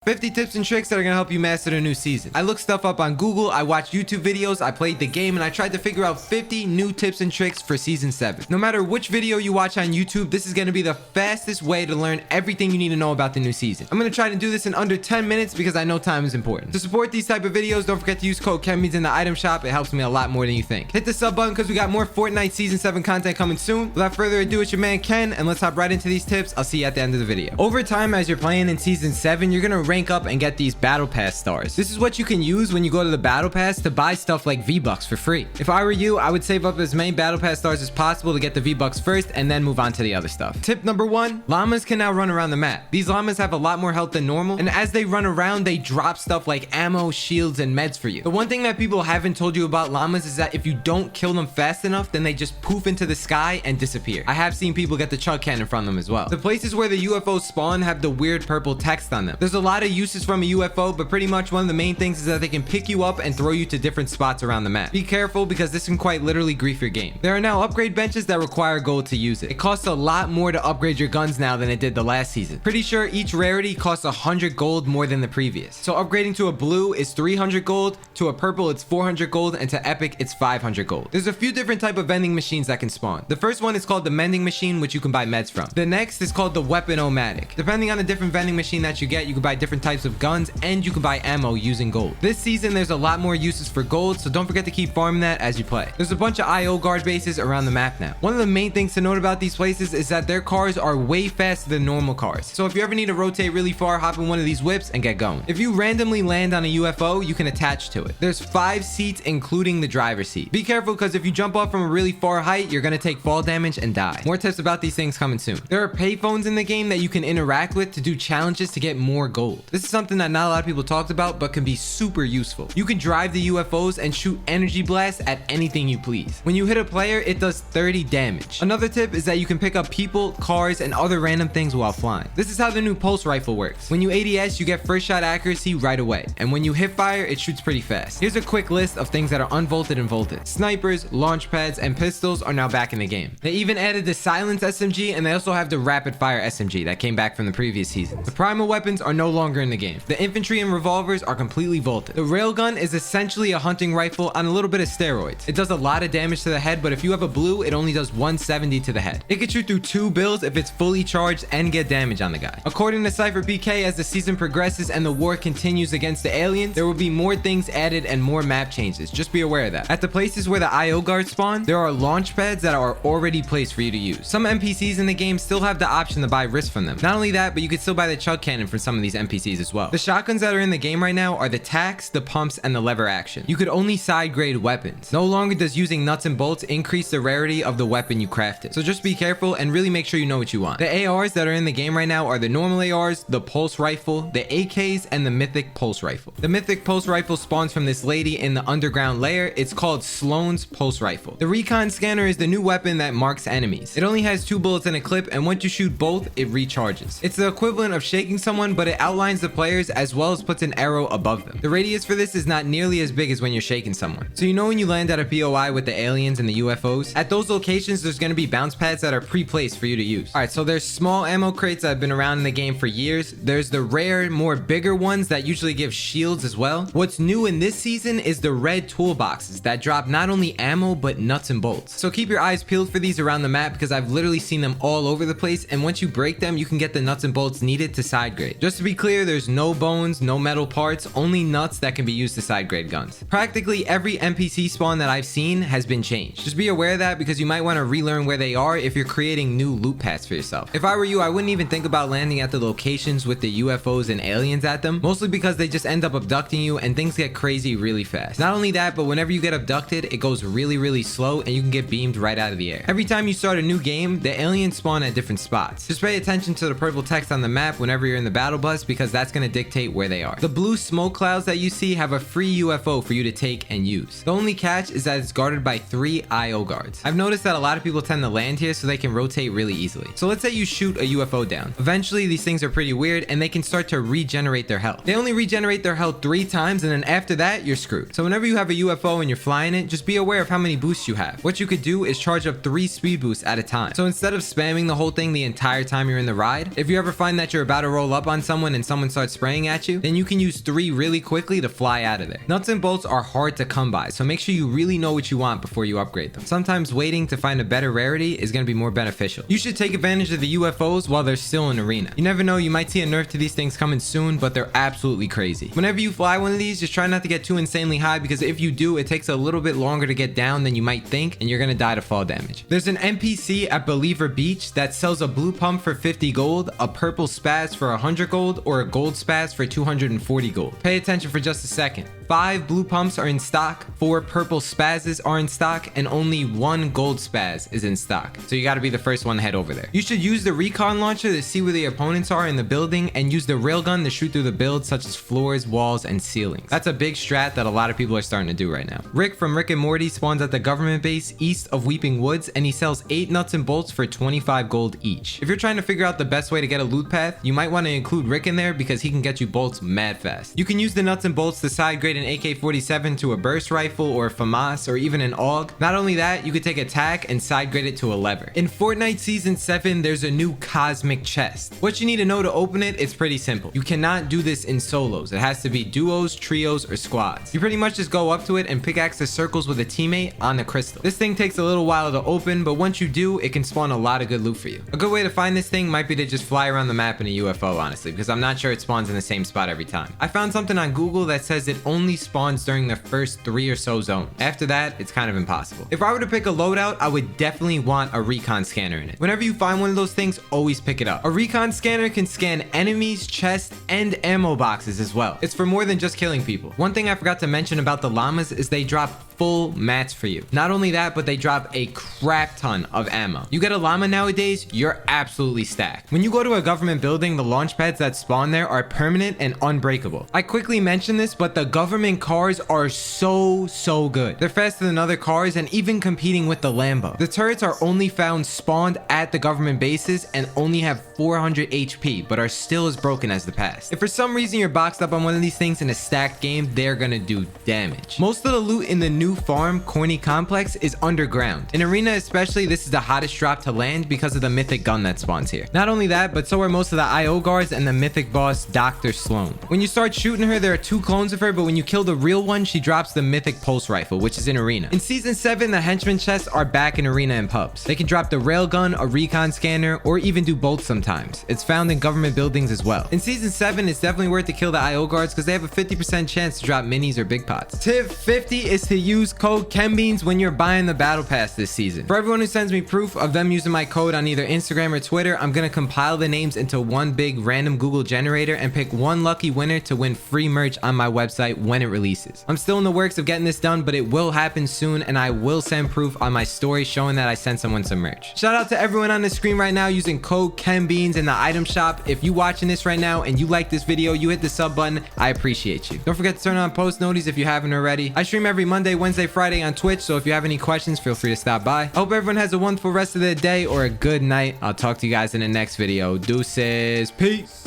50 tips and tricks that are gonna help you master the new season. I looked stuff up on Google, I watched YouTube videos, I played the game, and I tried to figure out 50 new tips and tricks for season 7. No matter which video you watch on YouTube, this is gonna be the fastest way to learn everything you need to know about the new season. I'm gonna try to do this in under 10 minutes because I know time is important. To support these type of videos, don't forget to use code KenBeans in the item shop. It helps me a lot more than you think. Hit the sub button because we got more Fortnite season 7 content coming soon. Without further ado, it's your man Ken, and let's hop right into these tips. I'll see you at the end of the video. Over time, as you're playing in season 7, you're gonna rank up and get these battle pass stars. This is what you can use when you go to the battle pass to buy stuff like V-Bucks for free. If I were you, I would save up as many battle pass stars as possible to get the V-Bucks first and then move on to the other stuff. Tip number 1, llamas can now run around the map. These llamas have a lot more health than normal, and as they run around, they drop stuff like ammo, shields, and meds for you. The one thing that people haven't told you about llamas is that if you don't kill them fast enough, then they just poof into the sky and disappear. I have seen people get the chug cannon from them as well. The places where the UFOs spawn have the weird purple text on them. There's a lot of uses from a UFO, but pretty much one of the main things is that they can pick you up and throw you to different spots around the map. Be careful because this can quite literally grief your game. There are now upgrade benches that require gold to use it. It costs a lot more to upgrade your guns now than it did the last season. Pretty sure each rarity costs 100 gold more than the previous. So upgrading to a blue is 300 gold, to a purple it's 400 gold, and to epic it's 500 gold. There's a few different type of vending machines that can spawn. The first one is called the mending machine, which you can buy meds from. The next is called the weapon-o-matic. Depending on the different vending machine that you get, you can buy different types of guns and you can buy ammo using gold. This season there's a lot more uses for gold, so don't forget to keep farming that as you play. There's a bunch of IO guard bases around the map now. One of the main things to note about these places is that their cars are way faster than normal cars. So if you ever need to rotate really far, hop in one of these whips and get going. If you randomly land on a UFO, you can attach to it. There's 5 seats including the driver's seat. Be careful because if you jump off from a really far height, you're gonna take fall damage and die. More tips about these things coming soon. There are payphones in the game that you can interact with to do challenges to get more gold. This is something that not a lot of people talked about but can be super useful. You can drive the UFOs and shoot energy blasts at anything you please. When you hit a player, it does 30 damage. Another tip is that you can pick up people, cars, and other random things while flying. This is how the new pulse rifle works. When you ADS, you get first shot accuracy right away, and when you hip fire, it shoots pretty fast. Here's a quick list of things that are unvolted and volted. Snipers, launch pads, and pistols are now back in the game. They even added the silence SMG, and they also have the rapid fire SMG that came back from the previous season. The primal weapons are no longer in the game. The infantry and revolvers are completely volted. The railgun is essentially a hunting rifle on a little bit of steroids. It does a lot of damage to the head, but if you have a blue, it only does 170 to the head. It can shoot through 2 bills if it's fully charged and get damage on the guy. According to Cypher PK, as the season progresses and the war continues against the aliens, there will be more things added and more map changes. Just be aware of that. At the places where the IO guards spawn, there are launch pads that are already placed for you to use. Some NPCs in the game still have the option to buy risks from them. Not only that, but you can still buy the chug cannon from some of these NPCs as well. The shotguns that are in the game right now are the tacs, the pumps, and the lever action. You could only side grade weapons. No longer does using nuts and bolts increase the rarity of the weapon you crafted. So just be careful and really make sure you know what you want. The ARs that are in the game right now are the normal ARs, the pulse rifle, the AKs, and the mythic pulse rifle. The mythic pulse rifle spawns from this lady in the underground layer. It's called Sloan's pulse rifle. The recon scanner is the new weapon that marks enemies. It only has 2 bullets in a clip, and once you shoot both, it recharges. It's the equivalent of shaking someone, but it outlines the players as well as puts an arrow above them. The radius for this is not nearly as big as when you're shaking someone. So you know when you land at a POI with the aliens and the UFOs, at those locations there's going to be bounce pads that are pre-placed for you to use. Alright, so there's small ammo crates that have been around in the game for years. There's the rare, more bigger ones that usually give shields as well. What's new in this season is the red toolboxes that drop not only ammo but nuts and bolts. So keep your eyes peeled for these around the map because I've literally seen them all over the place, and once you break them you can get the nuts and bolts needed to side grade. Just to be clear, there's no bones, no metal parts, only nuts that can be used to side grade guns. Practically every NPC spawn that I've seen has been changed. Just be aware of that because you might want to relearn where they are if you're creating new loot paths for yourself. If I were you, I wouldn't even think about landing at the locations with the UFOs and aliens at them, mostly because they just end up abducting you and things get crazy really fast. Not only that, but whenever you get abducted, it goes really slow and you can get beamed right out of the air. Every time you start a new game, the aliens spawn at different spots. Just pay attention to the purple text on the map whenever you're in the battle bus because that's going to dictate where they are. The blue smoke clouds that you see have a free UFO for you to take and use. The only catch is that it's guarded by 3 IO guards. I've noticed that a lot of people tend to land here so they can rotate really easily. So let's say you shoot a UFO down. Eventually these things are pretty weird and they can start to regenerate their health. They only regenerate their health 3 times and then after that you're screwed. So whenever you have a UFO and you're flying it, just be aware of how many boosts you have. What you could do is charge up 3 speed boosts at a time. So instead of spamming the whole thing the entire time you're in the ride, if you ever find that you're about to roll up on someone and someone starts spraying at you, then you can use 3 really quickly to fly out of there. Nuts and bolts are hard to come by, so make sure you really know what you want before you upgrade them. Sometimes waiting to find a better rarity is going to be more beneficial. You should take advantage of the UFOs while they're still in arena. You never know, you might see a nerf to these things coming soon, but they're absolutely crazy. Whenever you fly one of these, just try not to get too insanely high, because if you do, it takes a little bit longer to get down than you might think, and you're going to die to fall damage. There's an NPC at Believer Beach that sells a blue pump for 50 gold, a purple spaz for 100 gold, or a gold spaz for 240 gold. Pay attention for just a second. 5 blue pumps are in stock, 4 purple spazzes are in stock, and only 1 gold spaz is in stock. So you gotta be the first one to head over there. You should use the recon launcher to see where the opponents are in the building, and use the railgun to shoot through the build, such as floors, walls, and ceilings. That's a big strat that a lot of people are starting to do right now. Rick from Rick and Morty spawns at the government base east of Weeping Woods, and he sells 8 nuts and bolts for 25 gold each. If you're trying to figure out the best way to get a loot path, you might want to include Rick in there because he can get you bolts mad fast. You can use the nuts and bolts to side grade an AK-47 to a burst rifle or a FAMAS or even an AUG. Not only that, you could take a tac and side grade it to a lever. In Fortnite Season 7, there's a new cosmic chest. What you need to know to open it is pretty simple. You cannot do this in solos. It has to be duos, trios, or squads. You pretty much just go up to it and pickaxe the circles with a teammate on the crystal. This thing takes a little while to open, but once you do, it can spawn a lot of good loot for you. A good way to find this thing might be to just fly around the map in a UFO, honestly, because I'm not sure it spawns in the same spot every time. I found something on Google that says it only spawns during the first 3 or so zones. After that, it's kind of impossible. If I were to pick a loadout, I would definitely want a recon scanner in it. Whenever you find one of those things, always pick it up. A recon scanner can scan enemies, chests, and ammo boxes as well. It's for more than just killing people. One thing I forgot to mention about the llamas is they drop full mats for you. Not only that, but they drop a crap ton of ammo. You get a llama nowadays, you're absolutely stacked. When you go to a government building, the launch pads that spawn there are permanent and unbreakable. I quickly mentioned this, but the government cars are so good. They're faster than other cars and even competing with the Lambo. The turrets are only found spawned at the government bases and only have 400 HP, but are still as broken as the past. If for some reason you're boxed up on one of these things in a stacked game, they're gonna do damage. Most of the loot in the new farm, Corny Complex, is underground. In Arena especially, this is the hottest drop to land because of the mythic gun that spawns here. Not only that, but so are most of the IO guards and the mythic boss, Dr. Sloan. When you start shooting her, there are 2 clones of her, but when you kill the real one, she drops the mythic pulse rifle, which is in Arena. In Season 7, the henchmen chests are back in Arena and pubs. They can drop the railgun, a recon scanner, or even do bolts sometimes. It's found in government buildings as well. In Season 7, it's definitely worth to kill the IO guards because they have a 50% chance to drop minis or big pots. Tip 50 is to use code KenBeans when you're buying the battle pass this season. For everyone who sends me proof of them using my code on either Instagram or Twitter, I'm gonna compile the names into one big random Google generator and pick one lucky winner to win free merch on my website when it releases. I'm still in the works of getting this done, but it will happen soon, and I will send proof on my story showing that I sent someone some merch. Shout out to everyone on the screen right now using code KenBeans in the item shop. If you watching this right now and you like this video, you hit the sub button, I appreciate you. Don't forget to turn on post notifications if you haven't already. I stream every Monday, Wednesday, Friday on Twitch, so if you have any questions, feel free to stop by. I hope everyone has a wonderful rest of their day or a good night. I'll talk to you guys in the next video. Deuces. Peace.